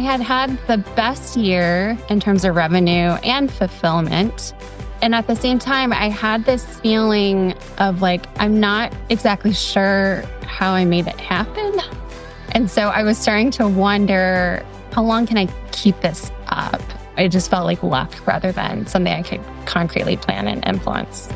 had had the best year in terms of revenue and fulfillment. And at the same time, I had this feeling of like, I'm not exactly sure how I made it happen. And so I was starting to wonder, how long can I keep this up? It just felt like luck rather than something I could concretely plan and influence.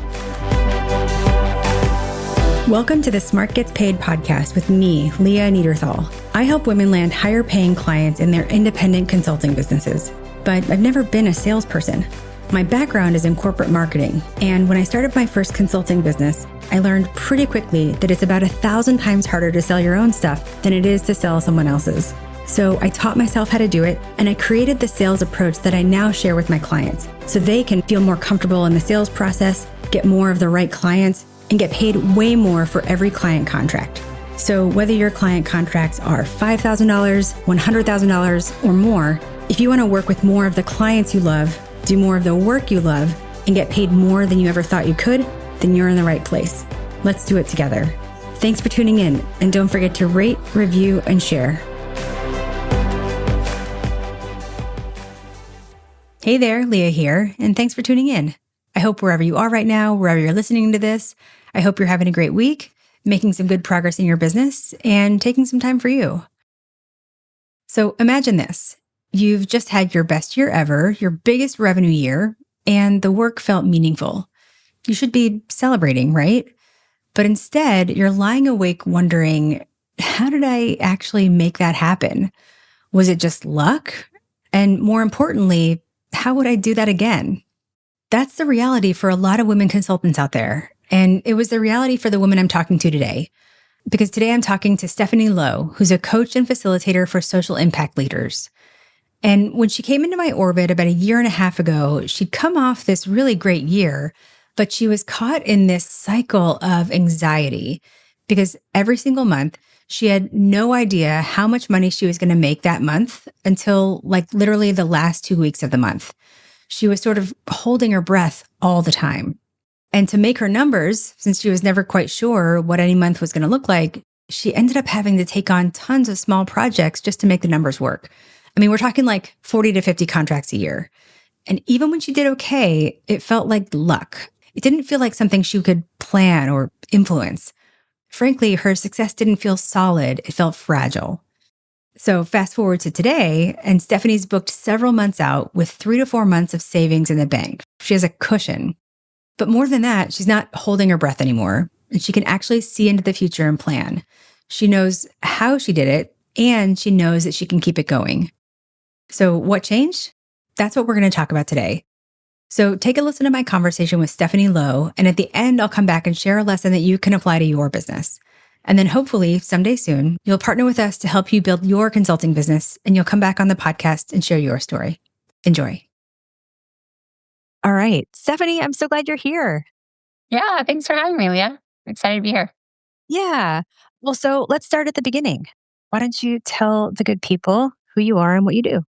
Welcome to the Smart Gets Paid podcast with me, Leah Niederthal. I help women land higher paying clients in their independent consulting businesses, but I've never been a salesperson. My background is in corporate marketing, and when I started my first consulting business, I learned pretty quickly that it's about 1,000 times harder to sell your own stuff than it is to sell someone else's. So I taught myself how to do it, and I created the sales approach that I now share with my clients so they can feel more comfortable in the sales process, get more of the right clients, and get paid way more for every client contract. So whether your client contracts are $5,000, $100,000, or more, if you want to work with more of the clients you love, do more of the work you love, and get paid more than you ever thought you could, then you're in the right place. Let's do it together. Thanks for tuning in, and don't forget to rate, review, and share. Hey there, Leah here, and thanks for tuning in. I hope wherever you are right now, wherever you're listening to this, I hope you're having a great week, making some good progress in your business, and taking some time for you. So imagine this. You've just had your best year ever, your biggest revenue year, and the work felt meaningful. You should be celebrating, right? But instead, you're lying awake wondering, how did I actually make that happen? Was it just luck? And more importantly, how would I do that again? That's the reality for a lot of women consultants out there. And it was the reality for the woman I'm talking to today. Because today I'm talking to Stephanie Lowe, who's a coach and facilitator for social impact leaders. And when she came into my orbit about 1.5 years ago, she'd come off this really great year, but she was caught in this cycle of anxiety because every single month, she had no idea how much money she was going to make that month until like literally the last 2 weeks of the month. She was sort of holding her breath all the time. And to make her numbers, since she was never quite sure what any month was going to look like, she ended up having to take on tons of small projects just to make the numbers work. I mean, we're talking like 40 to 50 contracts a year. And even when she did okay, it felt like luck. It didn't feel like something she could plan or influence. Frankly, her success didn't feel solid. It felt fragile. So fast forward to today, and Stephanie's booked several months out with 3 to 4 months of savings in the bank. She has a cushion. But more than that, she's not holding her breath anymore, and she can actually see into the future and plan. She knows how she did it, and she knows that she can keep it going. So what changed? That's what we're going to talk about today. So take a listen to my conversation with Stephanie Lowe, and at the end, I'll come back and share a lesson that you can apply to your business. And then hopefully someday soon, you'll partner with us to help you build your consulting business, and you'll come back on the podcast and share your story. Enjoy. All right. Stephanie, I'm so glad you're here. Yeah, thanks for having me, Leah. I'm excited to be here. Yeah. Well, so let's start at the beginning. Why don't you tell the good people who you are and what you do?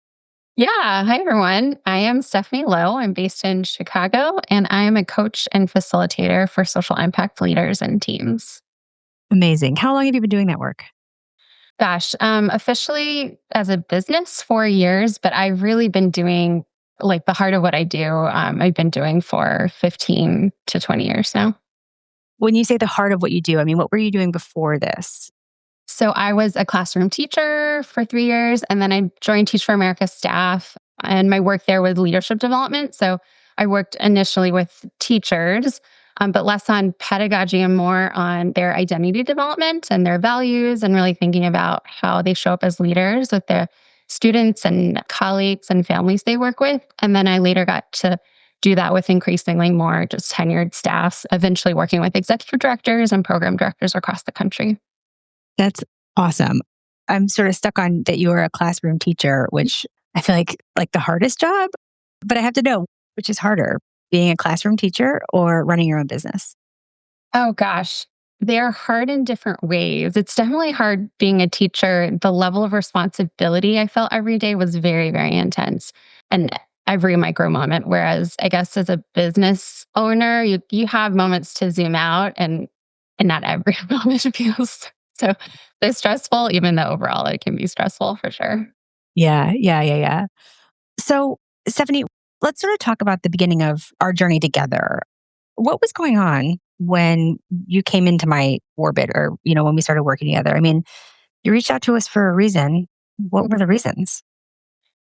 Yeah. Hi, everyone. I am Stephanie Lowe. I'm based in Chicago, and I am a coach and facilitator for social impact leaders and teams. Amazing. How long have you been doing that work? Gosh, officially as a business, 4 years, but I've really been doing like the heart of what I do. I've been doing for 15 to 20 years now. When you say the heart of what you do, I mean, what were you doing before this? So I was a classroom teacher for 3 years, and then I joined Teach for America staff, and my work there was leadership development. So I worked initially with teachers, but less on pedagogy and more on their identity development and their values, and really thinking about how they show up as leaders with their students and colleagues and families they work with. And then I later got to do that with increasingly more just tenured staffs, eventually working with executive directors and program directors across the country. That's awesome. I'm sort of stuck on that you were a classroom teacher, which I feel like the hardest job, but I have to know which is harder, being a classroom teacher or running your own business. Oh gosh, they're hard in different ways. It's definitely hard being a teacher. The level of responsibility I felt every day was very, very intense. And every micro moment. Whereas I guess as a business owner, you have moments to zoom out and not every moment feels so stressful, even though overall it can be stressful for sure. Yeah, yeah, yeah, yeah. So, Stephanie, let's sort of talk about the beginning of our journey together. What was going on when you came into my orbit or, when we started working together? I mean, you reached out to us for a reason. What were the reasons?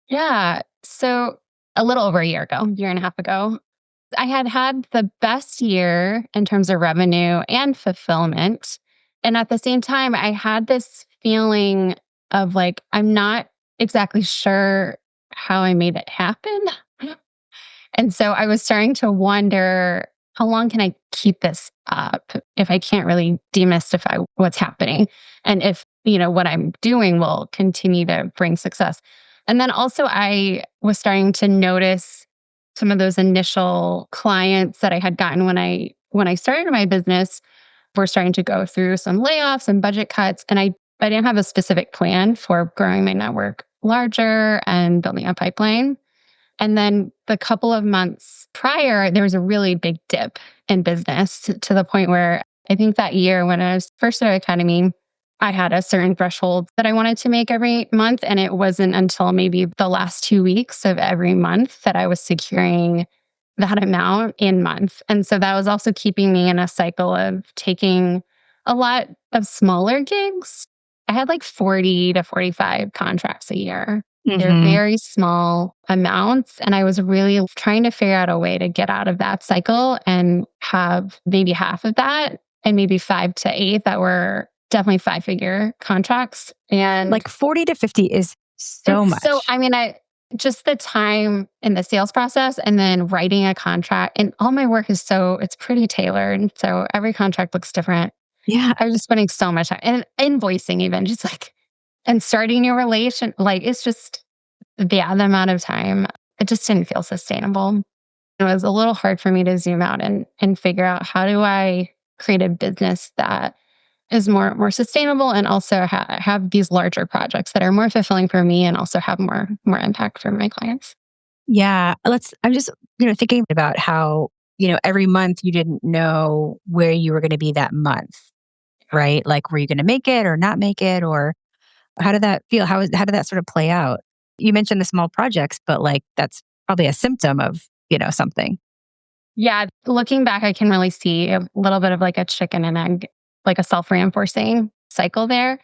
Yeah. So a little over a year ago, year and a half ago, I had had the best year in terms of revenue and fulfillment. And at the same time, I had this feeling of like, I'm not exactly sure how I made it happen. And so I was starting to wonder, how long can I keep this up if I can't really demystify what's happening? And if, what I'm doing will continue to bring success. And then also I was starting to notice some of those initial clients that I had gotten when I started my business were starting to go through some layoffs and budget cuts. And I didn't have a specific plan for growing my network larger and building a pipeline. And then the couple of months prior, there was a really big dip in business to the point where I think that year when I was first at Academy, I had a certain threshold that I wanted to make every month. And it wasn't until maybe the last 2 weeks of every month that I was securing that amount in month. And so that was also keeping me in a cycle of taking a lot of smaller gigs. I had like 40 to 45 contracts a year. They're Hmm. very small amounts. And I was really trying to figure out a way to get out of that cycle and have maybe half of that and maybe 5 to 8 that were definitely 5-figure contracts. And Like 40 to 50 is so it's so, much. I mean, I just the time in the sales process and then writing a contract and all my work is it's pretty tailored. So every contract looks different. Yeah. I was just spending so much time and invoicing even just like, and starting your relation. Like it's just, yeah, the amount of time, it just didn't feel sustainable. It was a little hard for me to zoom out and figure out how do I create a business that is more sustainable and also have these larger projects that are more fulfilling for me and also have more impact for my clients. Yeah. I'm just, thinking about how, every month you didn't know where you were going to be that month, right? Like, were you going to make it or not make it? Or how did that feel? How did that sort of play out? You mentioned the small projects, but like, that's probably a symptom of, something. Yeah, looking back, I can really see a little bit of like a chicken and egg, like a self reinforcing cycle there.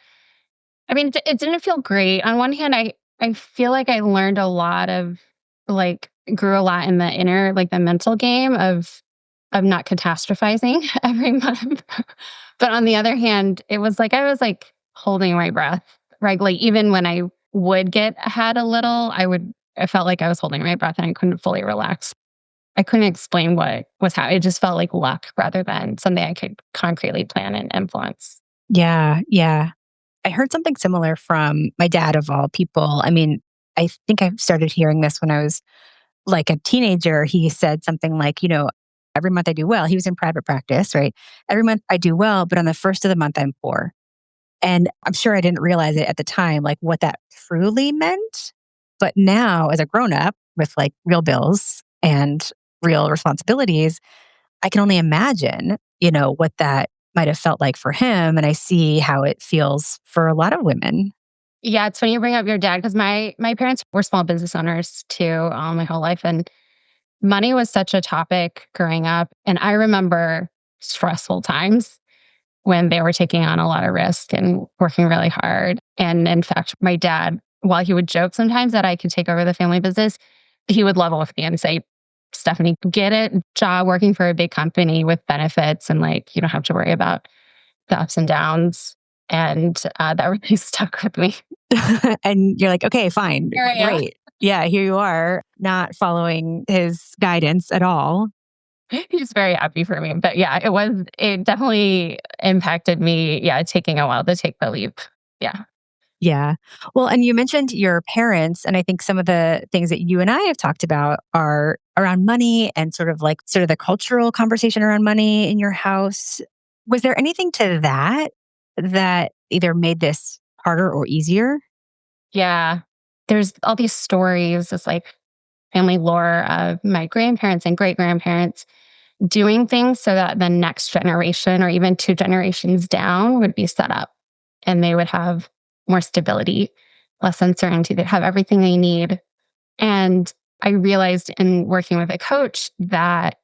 I mean, it didn't feel great. On one hand, I feel like I learned a lot of like grew a lot in the inner like the mental game of not catastrophizing every month. But on the other hand, it was like I was like holding my breath, right? Like even when I would get ahead a little, I felt like I was holding my breath and I couldn't fully relax. I couldn't explain what was happening. It just felt like luck rather than something I could concretely plan and influence. Yeah. Yeah. I heard something similar from my dad, of all people. I mean, I think I started hearing this when I was like a teenager. He said something like, every month I do well. He was in private practice, right? Every month I do well, but on the first of the month I'm poor. And I'm sure I didn't realize it at the time, like what that truly meant. But now, as a grown up with like real bills and real responsibilities, I can only imagine, what that might have felt like for him. And I see how it feels for a lot of women. Yeah, it's funny you bring up your dad because my parents were small business owners too, my whole life, and money was such a topic growing up. And I remember stressful times when they were taking on a lot of risk and working really hard. And in fact, my dad, while he would joke sometimes that I could take over the family business, he would level with me and say, Stephanie, get a job working for a big company with benefits and like you don't have to worry about the ups and downs. And that really stuck with me. And you're like, okay, fine, Here I am. great. Yeah, here you are, not following his guidance at all. He's very happy for me. But yeah, it definitely impacted me. Yeah, taking a while to take the leap. Yeah. Yeah. Well, and you mentioned your parents, and I think some of the things that you and I have talked about are around money and sort of the cultural conversation around money in your house. Was there anything to that either made this harder or easier? Yeah. There's all these stories, it's like family lore of my grandparents and great grandparents doing things so that the next generation or even 2 generations down would be set up and they would have more stability. less uncertainty. They have everything they need. And I realized in working with a coach that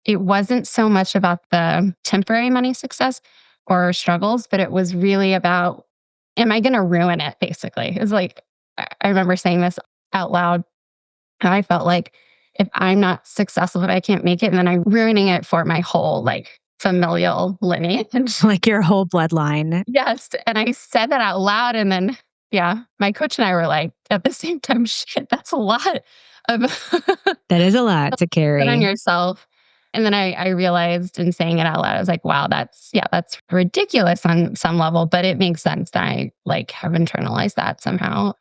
it wasn't so much about the temporary money success or struggles, but it was really about, am I going to ruin it? Basically, it's like, I remember saying this out loud. And I felt like if I'm not successful, if I can't make it, and then I'm ruining it for my whole like familial lineage. Like your whole bloodline. Yes. And I said that out loud. And then, yeah, my coach and I were like, at the same time, shit, that's a lot of That is a lot to put on carry. yourself. And then I realized in saying it out loud, I was like, wow, that's ridiculous on some level, but it makes sense that I like have internalized that somehow.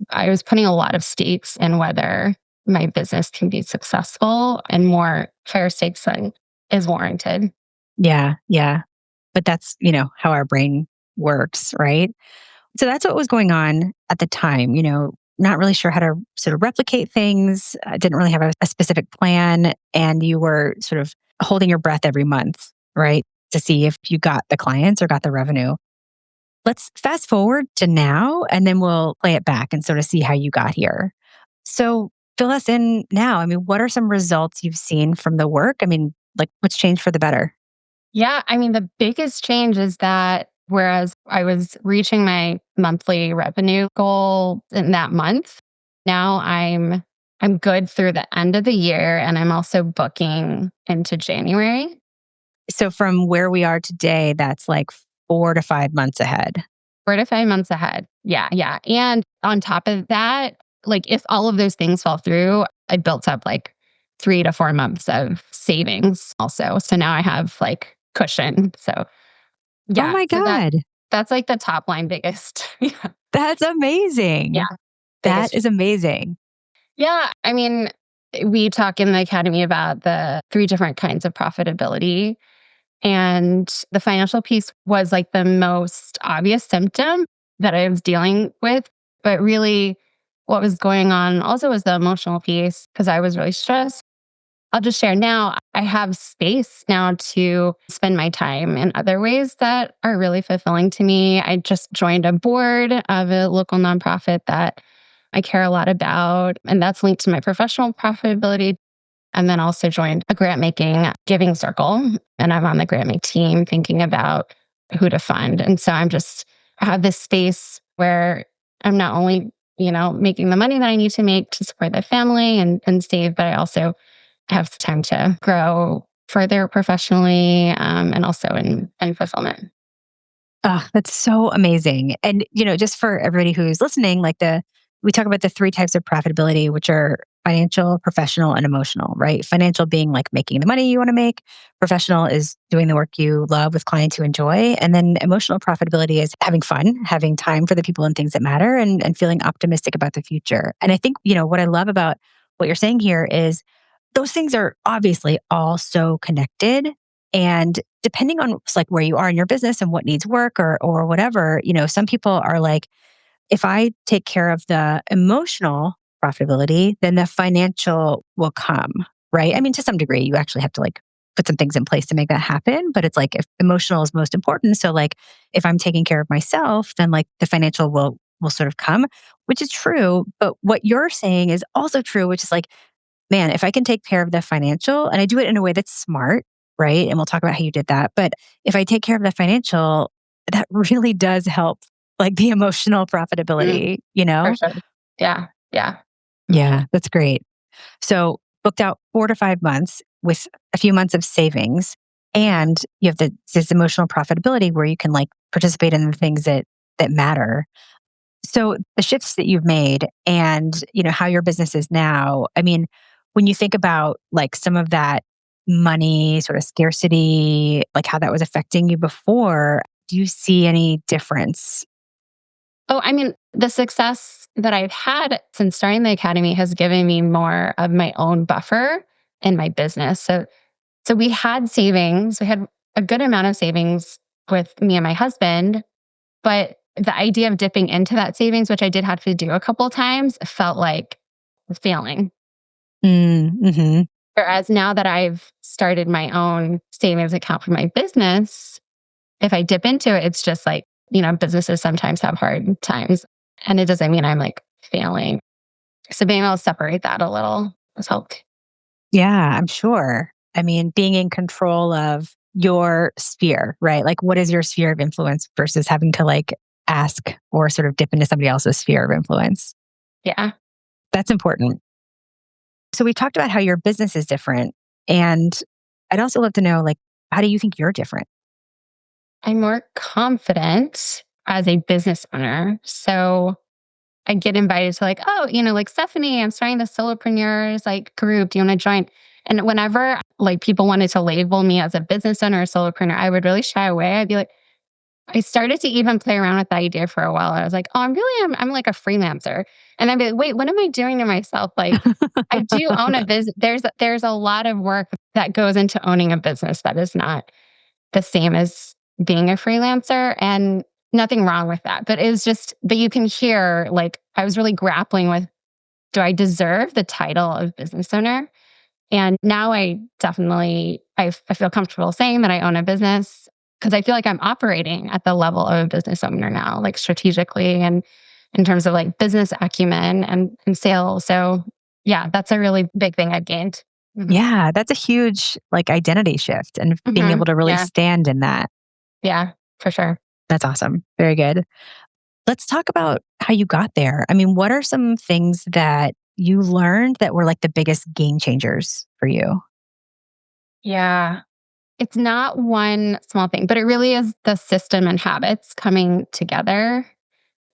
I was putting a lot of stakes in whether my business can be successful, and more higher stakes than is warranted. Yeah. Yeah. But that's, how our brain works, right? So that's what was going on at the time, not really sure how to sort of replicate things. I didn't really have a specific plan. And you were sort of holding your breath every month, right? To see if you got the clients or got the revenue. Let's fast forward to now, and then we'll play it back and sort of see how you got here. So fill us in now. I mean, what are some results you've seen from the work? I mean, like what's changed for the better? Yeah, I mean, the biggest change is that whereas I was reaching my monthly revenue goal in that month, now I'm good through the end of the year, and I'm also booking into January. So from where we are today, that's like 4 to 5 months ahead. 4 to 5 months ahead. Yeah, yeah. And on top of that, like if all of those things fall through, I built up like 3 to 4 months of savings also. So now I have like cushion. So Oh yeah, my so God. that's like the top line biggest. Yeah, That's amazing. yeah, That biggest. is amazing. Yeah, I mean, we talk in the academy about the three different kinds of profitability. And the financial piece was like the most obvious symptom that I was dealing with. But really, what was going on also was the emotional piece because I was really stressed. I'll just share now, I have space now to spend my time in other ways that are really fulfilling to me. I just joined a board of a local nonprofit that I care a lot about, and that's linked to my professional profitability. And then also joined a grant making giving circle. And I'm on the grant make team thinking about who to fund. And so I have this space where I'm not only, making the money that I need to make to support the family and save, but I also have time to grow further professionally and also in fulfillment. Oh, that's so amazing. And, just for everybody who's listening, we talk about the three types of profitability, which are financial, professional, and emotional, right? Financial being like making the money you want to make. Professional is doing the work you love with clients you enjoy. And then emotional profitability is having fun, having time for the people and things that matter, and feeling optimistic about the future. And I think, what I love about what you're saying here is those things are obviously all so connected. And depending on like where you are in your business and what needs work or whatever, some people are like, if I take care of the emotional profitability, then the financial will come, right? I mean, to some degree, you actually have to like put some things in place to make that happen. But it's like if emotional is most important. So like if I'm taking care of myself, then like the financial will sort of come, which is true. But what you're saying is also true, which is like, man, if I can take care of the financial and I do it in a way that's smart, right? And we'll talk about how you did that. But if I take care of the financial, that really does help like the emotional Mm, profitability, for sure. Yeah. Yeah. Yeah, that's great. So booked out 4 to 5 months with a few months of savings. And you have this emotional profitability where you can like participate in the things that matter. So the shifts that you've made and how your business is now, I mean, when you think about like some of that money sort of scarcity, like how that was affecting you before, do you see any difference? Oh, I mean, the success that I've had since starting the academy has given me more of my own buffer in my business. So we had savings, we had a good amount of savings with me and my husband, but the idea of dipping into that savings, which I did have to do a couple of times, felt like failing. Mm-hmm. Whereas now that I've started my own savings account for my business, if I dip into it, it's just like, businesses sometimes have hard times. And it doesn't mean I'm like failing. So being able to separate that a little has helped. Yeah, I'm sure. I mean, being in control of your sphere, right? Like, what is your sphere of influence versus having to like ask or sort of dip into somebody else's sphere of influence? Yeah. That's important. So we talked about how your business is different. And I'd also love to know, like, how do you think you're different? I'm more confident as a business owner. So I get invited to like, oh, like Stephanie, I'm starting the solopreneurs like group. Do you want to join? And whenever like people wanted to label me as a business owner or solopreneur, I would really shy away. I'd be like, I started to even play around with the idea for a while. I was like, oh, I'm like a freelancer. And I'd be like, wait, what am I doing to myself? Like, I do own a business. There's a lot of work that goes into owning a business that is not the same as being a freelancer, and nothing wrong with that. But it was just, but you can hear like I was really grappling with, do I deserve the title of business owner? And now I definitely, I feel comfortable saying that I own a business because I feel like I'm operating at the level of a business owner now, like strategically and in terms of like business acumen and sales. So yeah, that's a really big thing I've gained. Hmm. Yeah, that's a huge like identity shift and being Hmm. able to really Yeah. stand in that. Yeah, for sure. That's awesome. Very good. Let's talk about how you got there. I mean, what are some things that you learned that were like the biggest game changers for you? Yeah. It's not one small thing, but it really is the system and habits coming together.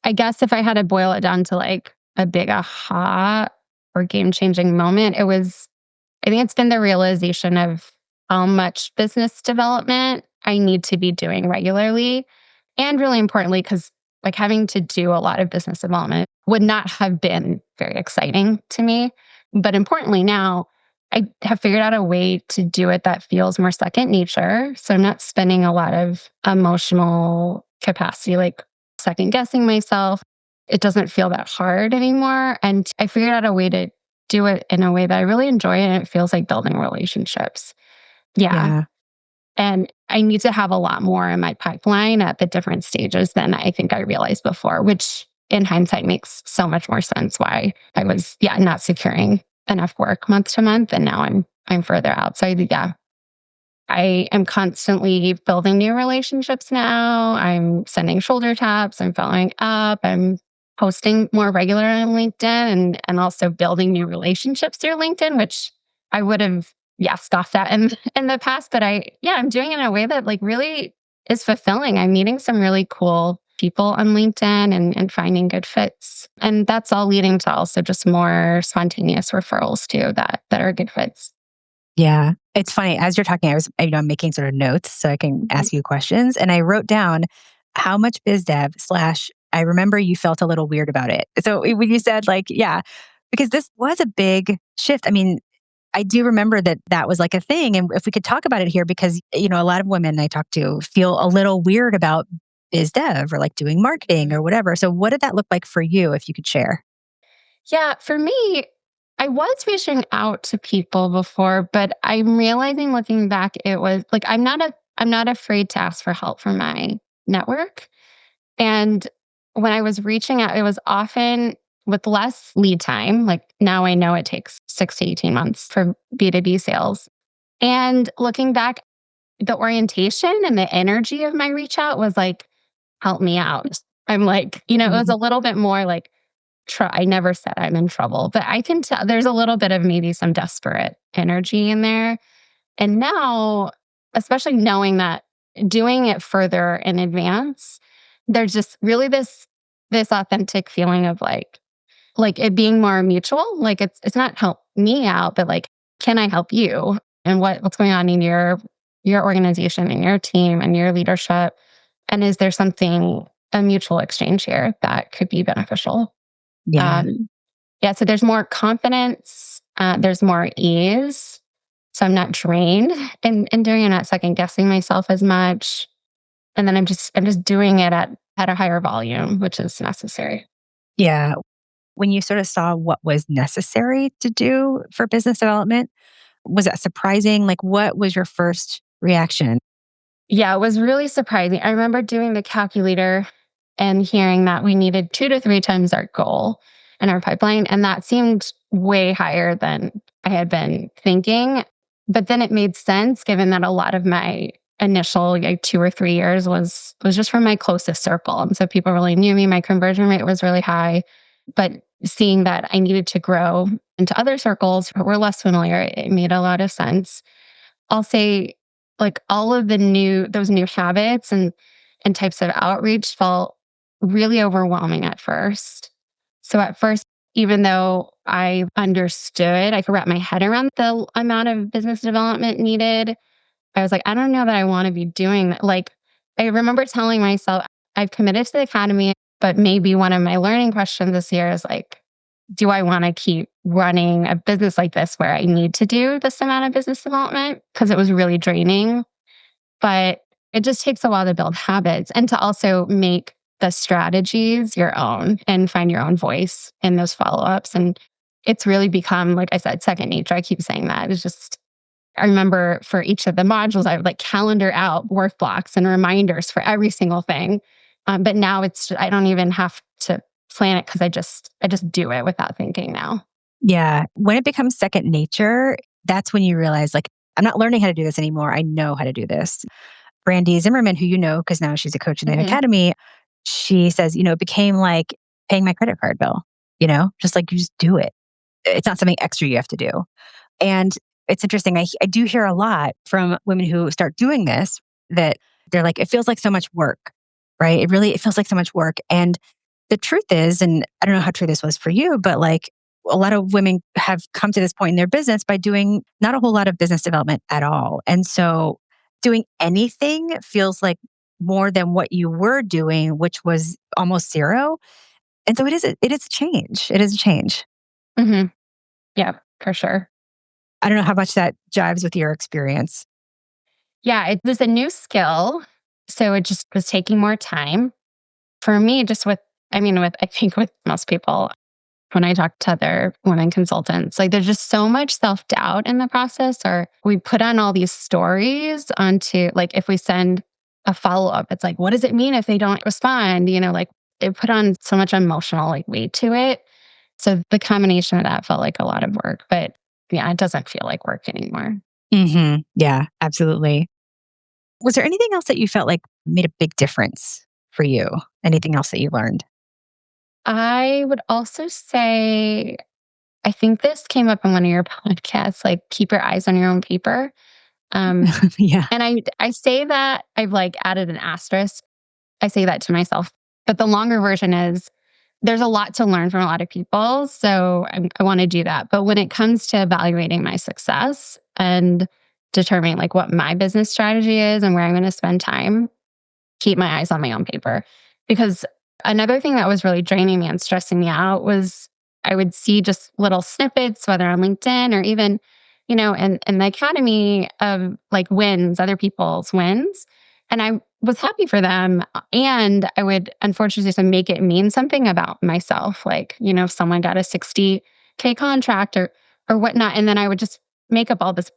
I guess if I had to boil it down to like a big aha or game changing moment, I think it's been the realization of how much business development I need to be doing regularly. And really importantly, because like having to do a lot of business development would not have been very exciting to me. But importantly, now I have figured out a way to do it that feels more second nature. So I'm not spending a lot of emotional capacity, like second guessing myself. It doesn't feel that hard anymore. And I figured out a way to do it in a way that I really enjoy and it feels like building relationships. Yeah. Yeah. And I need to have a lot more in my pipeline at the different stages than I think I realized before, which in hindsight makes so much more sense why I was, yeah, not securing enough work month to month. And now I'm further out. So yeah, I am constantly building new relationships now. I'm sending shoulder taps. I'm following up. I'm posting more regularly on LinkedIn and also building new relationships through LinkedIn, which I would have, yeah, scoffed at in the past. But I'm doing it in a way that like really is fulfilling. I'm meeting some really cool people on LinkedIn and finding good fits. And that's all leading to also just more spontaneous referrals too that are good fits. Yeah. It's funny. As you're talking, I was, I'm making sort of notes so I can Mhm. ask you questions. And I wrote down how much biz dev slash, I remember you felt a little weird about it. So when you said like, yeah, because this was a big shift. I mean, I do remember that that was like a thing. And if we could talk about it here, because, a lot of women I talk to feel a little weird about biz dev or like doing marketing or whatever. So what did that look like for you, if you could share? Yeah, for me, I was reaching out to people before, but I'm realizing looking back, it was like I'm not afraid to ask for help from my network. And when I was reaching out, it was often with less lead time. Like now I know it takes 6 to 18 months for B2B sales. And looking back, the orientation and the energy of my reach out was like, help me out. I'm like, it was Mhm. a little bit more like I never said I'm in trouble, but I can tell there's a little bit of maybe some desperate energy in there. And now, especially knowing that doing it further in advance, there's just really this authentic feeling of like it being more mutual. Like it's not help me out, but like, can I help you? And what's going on in your organization and your team and your leadership? And is there something a mutual exchange here that could be beneficial? Yeah. Um, yeah, so there's more confidence, there's more ease. So I'm not drained in doing it, not second guessing myself as much. And then I'm just doing it at a higher volume, which is necessary. Yeah. When you sort of saw what was necessary to do for business development, was that surprising? Like, what was your first reaction? Yeah, it was really surprising. I remember doing the calculator and hearing that we needed 2 to 3 times our goal in our pipeline. And that seemed way higher than I had been thinking. But then it made sense given that a lot of my initial 2 or 3 years was just from my closest circle. And so people really knew me. My conversion rate was really high. But seeing that I needed to grow into other circles who were less familiar, it made a lot of sense. I'll say like all of those new habits and types of outreach felt really overwhelming at first. So at first, even though I understood, I could wrap my head around the amount of business development needed, I was like, I don't know that I want to be doing that. Like, I remember telling myself, I've committed to the academy, but maybe one of my learning questions this year is like, do I want to keep running a business like this where I need to do this amount of business development? Because it was really draining. But it just takes a while to build habits and to also make the strategies your own and find your own voice in those follow ups. And it's really become, like I said, second nature. I keep saying that. It's just, I remember for each of the modules, I would like calendar out work blocks and reminders for every single thing. But now I don't even have to plan it because I just do it without thinking now. Yeah. When it becomes second nature, that's when you realize, like, I'm not learning how to do this anymore. I know how to do this. Brandy Zimmerman, who you know, because now she's a coach in the Mhm. academy, she says, it became like paying my credit card bill, just like you just do it. It's not something extra you have to do. And it's interesting. I do hear a lot from women who start doing this that they're like, it feels like so much work, right? It feels like so much work. And the truth is, and I don't know how true this was for you, but like a lot of women have come to this point in their business by doing not a whole lot of business development at all. And so doing anything feels like more than what you were doing, which was almost zero. And so it is a change. It is a change. Hmm. Yeah, for sure. I don't know how much that jives with your experience. Yeah, it was a new skill. So it just was taking more time. For me, just I think with most people, when I talk to other women consultants, like there's just so much self doubt in the process, or we put on all these stories onto, like, if we send a follow up, it's like, what does it mean if they don't respond? Like it put on so much emotional like weight to it. So the combination of that felt like a lot of work, but yeah, it doesn't feel like work anymore. Yeah, absolutely. Was there anything else that you felt like made a big difference for you? Anything else that you learned? I would also say, I think this came up in one of your podcasts, like keep your eyes on your own paper. Um, Yeah. and I say that I've like added an asterisk. I say that to myself, but the longer version is there's a lot to learn from a lot of people. So I want to do that. But when it comes to evaluating my success and determining like what my business strategy is and where I'm going to spend time, keep my eyes on my own paper. Because another thing that was really draining me and stressing me out was I would see just little snippets, whether on LinkedIn or even, in the academy of like wins, other people's wins. And I was happy for them. And I would unfortunately just make it mean something about myself. Like, if someone got a 60K contract or whatnot. And then I would just make up all this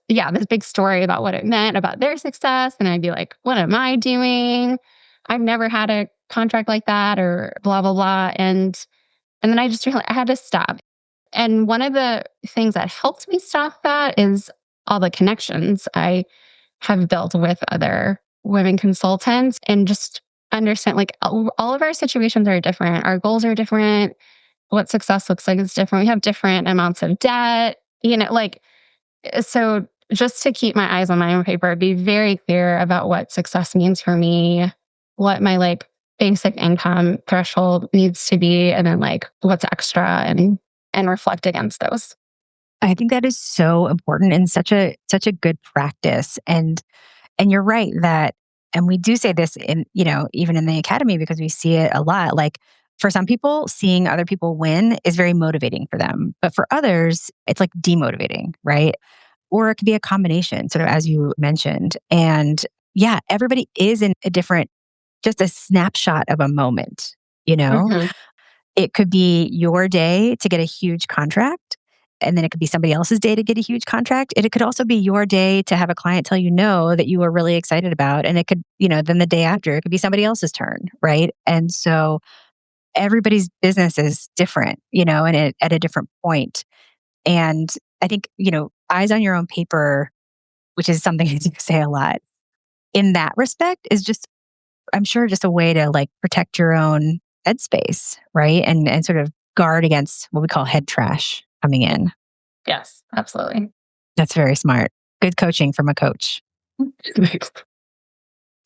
big story about what it meant about their success. And I'd be like, what am I doing? I've never had a contract like that or blah, blah, blah. And then I just realized I had to stop. And one of the things that helped me stop that is all the connections I have built with other women consultants and just understand like all of our situations are different. Our goals are different. What success looks like is different. We have different amounts of debt, so just to keep my eyes on my own paper, be very clear about what success means for me, what my like basic income threshold needs to be, and then like what's extra and reflect against those. I think that is so important and such a good practice. And you're right that, and we do say this in, even in the academy because we see it a lot. Like for some people, seeing other people win is very motivating for them. But for others, it's like demotivating, right? Or it could be a combination, sort of as you mentioned. And yeah, everybody is in a different, just a snapshot of a moment, you know? Hmm. It could be your day to get a huge contract. and then it could be somebody else's day to get a huge contract. It could also be your day to have a client tell you no that you were really excited about. And it could, then the day after, it could be somebody else's turn, right? And so everybody's business is different, and at a different point. And I think, eyes on your own paper, which is something you say a lot, in that respect is just, I'm sure, just a way to like protect your own headspace, right? And sort of guard against what we call head trash coming in. Yes, absolutely. That's very smart. Good coaching from a coach.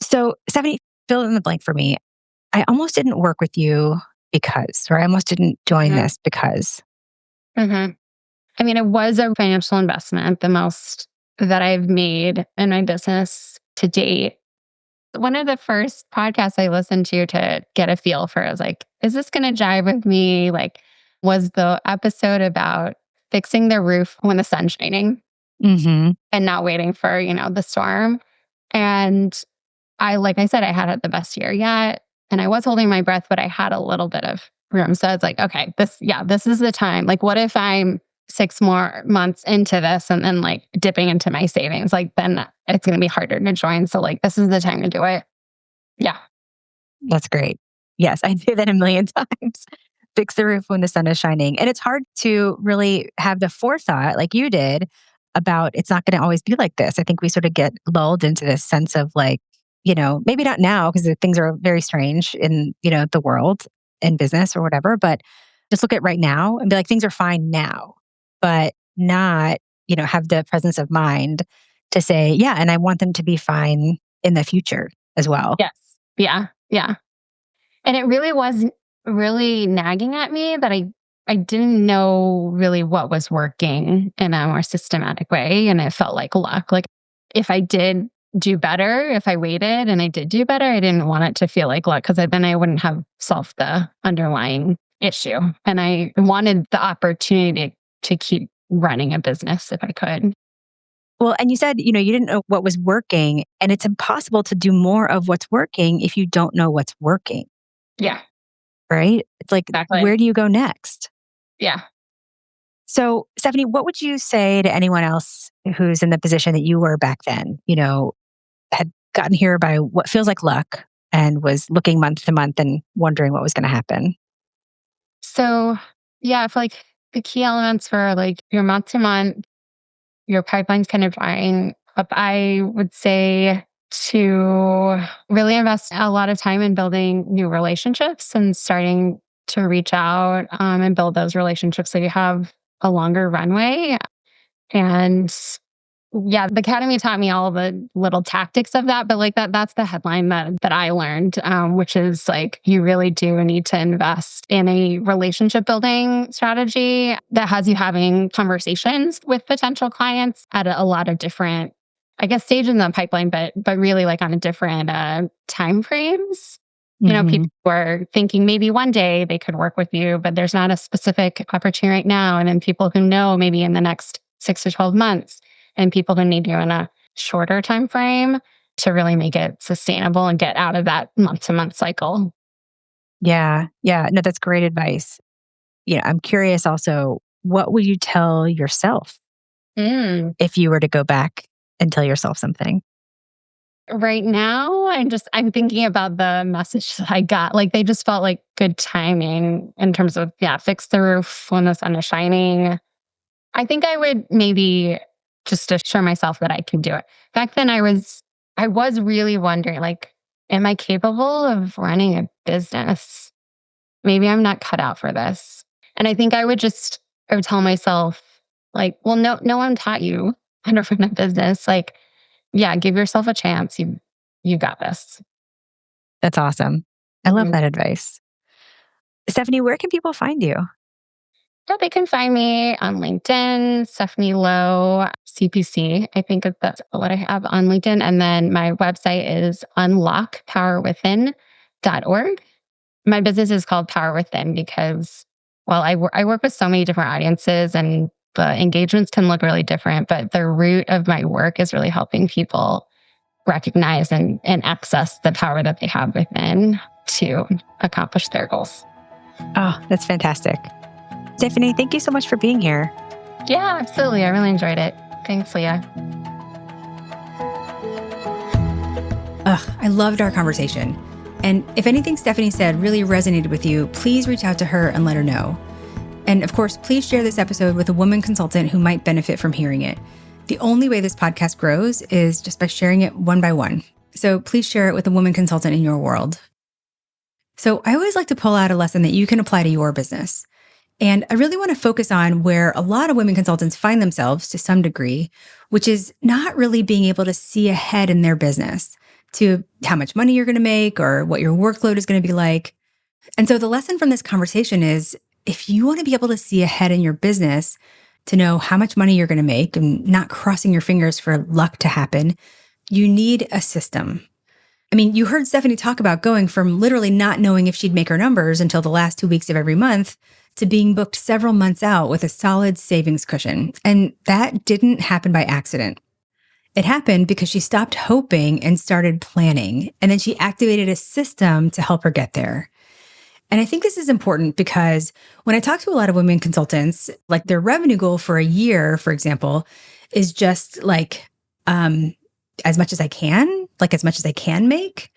So, Stephanie, fill in the blank for me. I almost didn't work with you because, or I almost didn't join this because. Mm-hmm. I mean, it was a financial investment, the most that I've made in my business to date. One of the first podcasts I listened to get a feel for, I was like, is this going to jive with me? Like, was the episode about fixing the roof when the sun's shining and not waiting for, the storm. And like I said, I had the best year yet. And I was holding my breath, but I had a little bit of room. So I was like, okay, this is the time. Like, what if I'm 6 more months into this and then like dipping into my savings? Like, then it's going to be harder to join. So like, this is the time to do it. Yeah. That's great. Yes, I do that a million times. Fix the roof when the sun is shining. And it's hard to really have the forethought like you did about it's not going to always be like this. I think we sort of get lulled into this sense of like, maybe not now because things are very strange in, the world and business or whatever, but just look at right now and be like, things are fine now, but not, have the presence of mind to say, yeah, and I want them to be fine in the future as well. Yes. Yeah. Yeah. And it really was really nagging at me that I didn't know really what was working in a more systematic way. And it felt like luck. Like if I did do better, if I waited and I did do better, I didn't want it to feel like luck because then I wouldn't have solved the underlying issue. And I wanted the opportunity to keep running a business if I could. Well, and you said, you didn't know what was working, and it's impossible to do more of what's working if you don't know what's working. Yeah. Right? It's like, exactly. Where do you go next? Yeah. So, Stephanie, what would you say to anyone else who's in the position that you were back then, had gotten here by what feels like luck and was looking month to month and wondering what was going to happen? So, yeah, I feel like the key elements were like your month to month, your pipeline's kind of drying up. I would say to really invest a lot of time in building new relationships and starting to reach out and build those relationships so you have a longer runway. And yeah, the academy taught me all the little tactics of that, but like that's the headline that I learned, which is like, you really do need to invest in a relationship building strategy that has you having conversations with potential clients at a lot of different, I guess, stages in the pipeline, but really like on a different time frames. People who are thinking maybe one day they could work with you, but there's not a specific opportunity right now. And then people who know maybe in the next 6 to 12 months. And people who need you in a shorter time frame to really make it sustainable and get out of that month-to-month cycle. Yeah. No, that's great advice. I'm curious also, what would you tell yourself if you were to go back and tell yourself something? Right now, I'm thinking about the message that I got. Like they just felt like good timing in terms of, fix the roof when the sun is shining. I think I would maybe just assure myself that I could do it. Back then I was really wondering, like, am I capable of running a business? Maybe I'm not cut out for this. And I think I would tell myself, like, well, no one taught you how to run a business. Like, give yourself a chance. You got this. That's awesome. I love that advice. Stephanie, where can people find you? So they can find me on LinkedIn, Stephanie Lowe, CPC. I think that's what I have on LinkedIn. And then my website is unlockpowerwithin.org. My business is called Power Within because, I work with so many different audiences and the engagements can look really different, but the root of my work is really helping people recognize and access the power that they have within to accomplish their goals. Oh, that's fantastic. Stephanie, thank you so much for being here. Yeah, absolutely. I really enjoyed it. Thanks, Leah. I loved our conversation. And if anything Stephanie said really resonated with you, please reach out to her and let her know. And of course, please share this episode with a woman consultant who might benefit from hearing it. The only way this podcast grows is just by sharing it one by one. So please share it with a woman consultant in your world. So I always like to pull out a lesson that you can apply to your business. And I really want to focus on where a lot of women consultants find themselves to some degree, which is not really being able to see ahead in their business to how much money you're going to make or what your workload is going to be like. And so the lesson from this conversation is if you want to be able to see ahead in your business to know how much money you're going to make and not crossing your fingers for luck to happen, you need a system. I mean, you heard Stephanie talk about going from literally not knowing if she'd make her numbers until the last 2 weeks of every month to being booked several months out with a solid savings cushion. And that didn't happen by accident. It happened because she stopped hoping and started planning. And then she activated a system to help her get there. And I think this is important because when I talk to a lot of women consultants, like their revenue goal for a year, for example, is just like as much as I can, like as much as I can make.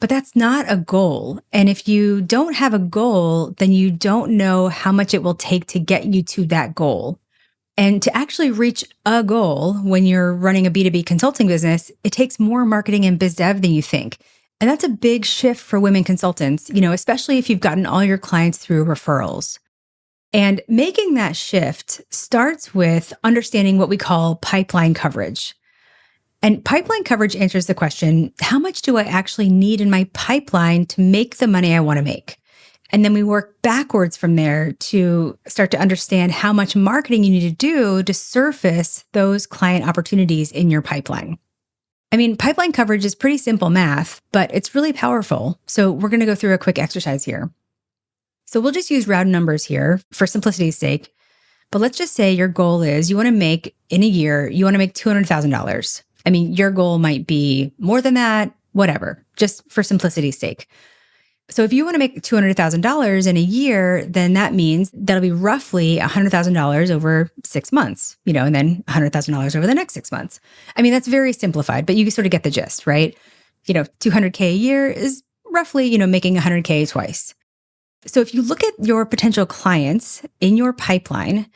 But that's not a goal. And if you don't have a goal, then you don't know how much it will take to get you to that goal. And to actually reach a goal when you're running a B2B consulting business, it takes more marketing and biz dev than you think. And that's a big shift for women consultants, especially if you've gotten all your clients through referrals. And making that shift starts with understanding what we call pipeline coverage. And pipeline coverage answers the question, how much do I actually need in my pipeline to make the money I want to make? And then we work backwards from there to start to understand how much marketing you need to do to surface those client opportunities in your pipeline. I mean, pipeline coverage is pretty simple math, but it's really powerful. So we're going to go through a quick exercise here. So we'll just use round numbers here for simplicity's sake. But let's just say your goal is you want to make in a year, you want to make $200,000. I mean, your goal might be more than that, whatever, just for simplicity's sake. So if you want to make $200,000 in a year, then that means that'll be roughly $100,000 over 6 months, and then $100,000 over the next 6 months. I mean, that's very simplified, but you sort of get the gist, right? $200K a year is roughly, making $100K twice. So if you look at your potential clients in your pipeline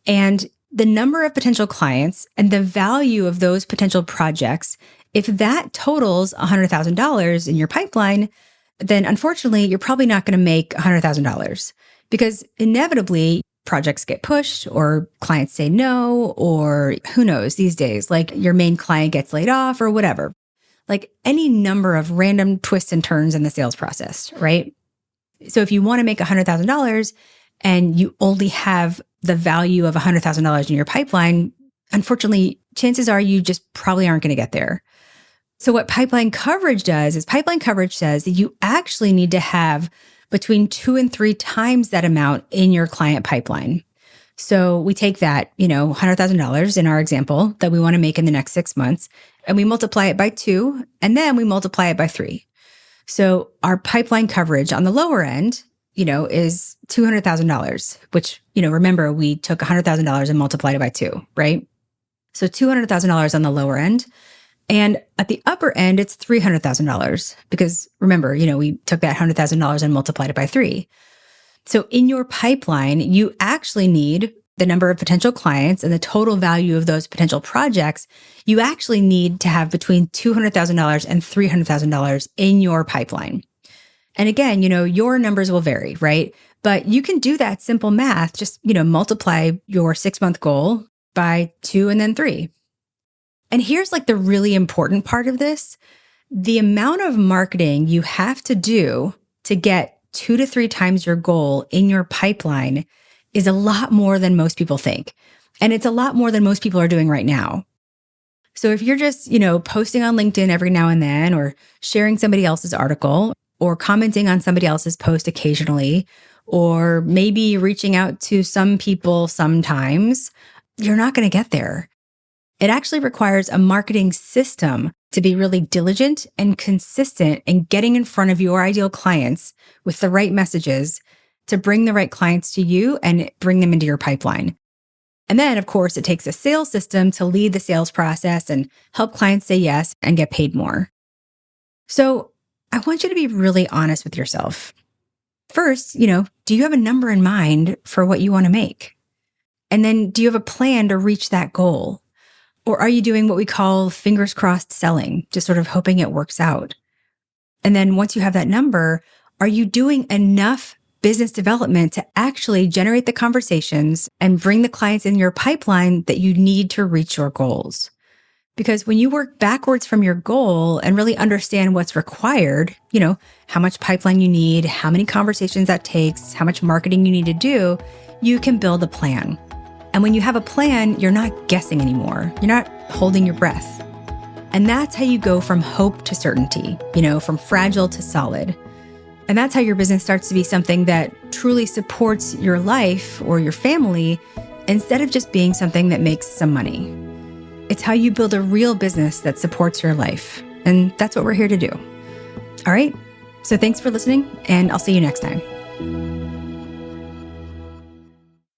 and the number of potential clients and the value of those potential projects, if that totals $100,000 in your pipeline, then unfortunately, you're probably not going to make $100,000 because inevitably projects get pushed or clients say no, or who knows these days, like your main client gets laid off or whatever, like any number of random twists and turns in the sales process, right? So if you want to make $100,000 and you only have the value of $100,000 in your pipeline, unfortunately, chances are you just probably aren't going to get there. So what pipeline coverage does is pipeline coverage says that you actually need to have between 2 and 3 times that amount in your client pipeline. So we take that, $100,000 in our example that we want to make in the next 6 months, and we multiply it by 2, and then we multiply it by 3. So our pipeline coverage on the lower end, is $200,000, which, remember, we took $100,000 and multiplied it by 2, right? So $200,000 on the lower end. And at the upper end, it's $300,000 because remember, we took that $100,000 and multiplied it by 3. So in your pipeline, you actually need the number of potential clients and the total value of those potential projects. You actually need to have between $200,000 and $300,000 in your pipeline. And again, your numbers will vary, right? But you can do that simple math, just, multiply your 6-month goal by 2 and then 3. And here's the really important part of this. The amount of marketing you have to do to get 2 to 3 times your goal in your pipeline is a lot more than most people think. And it's a lot more than most people are doing right now. So if you're just, posting on LinkedIn every now and then, or sharing somebody else's article, or commenting on somebody else's post occasionally, or maybe reaching out to some people sometimes, you're not going to get there. It actually requires a marketing system to be really diligent and consistent in getting in front of your ideal clients with the right messages to bring the right clients to you and bring them into your pipeline. And then, of course, it takes a sales system to lead the sales process and help clients say yes and get paid more. So I want you to be really honest with yourself. First, do you have a number in mind for what you want to make? And then do you have a plan to reach that goal? Or are you doing what we call fingers crossed selling, just sort of hoping it works out? And then once you have that number, are you doing enough business development to actually generate the conversations and bring the clients in your pipeline that you need to reach your goals? Because when you work backwards from your goal and really understand what's required, how much pipeline you need, how many conversations that takes, how much marketing you need to do, you can build a plan. And when you have a plan, you're not guessing anymore. You're not holding your breath. And that's how you go from hope to certainty, from fragile to solid. And that's how your business starts to be something that truly supports your life or your family instead of just being something that makes some money. It's how you build a real business that supports your life. And that's what we're here to do. All right. So thanks for listening, and I'll see you next time.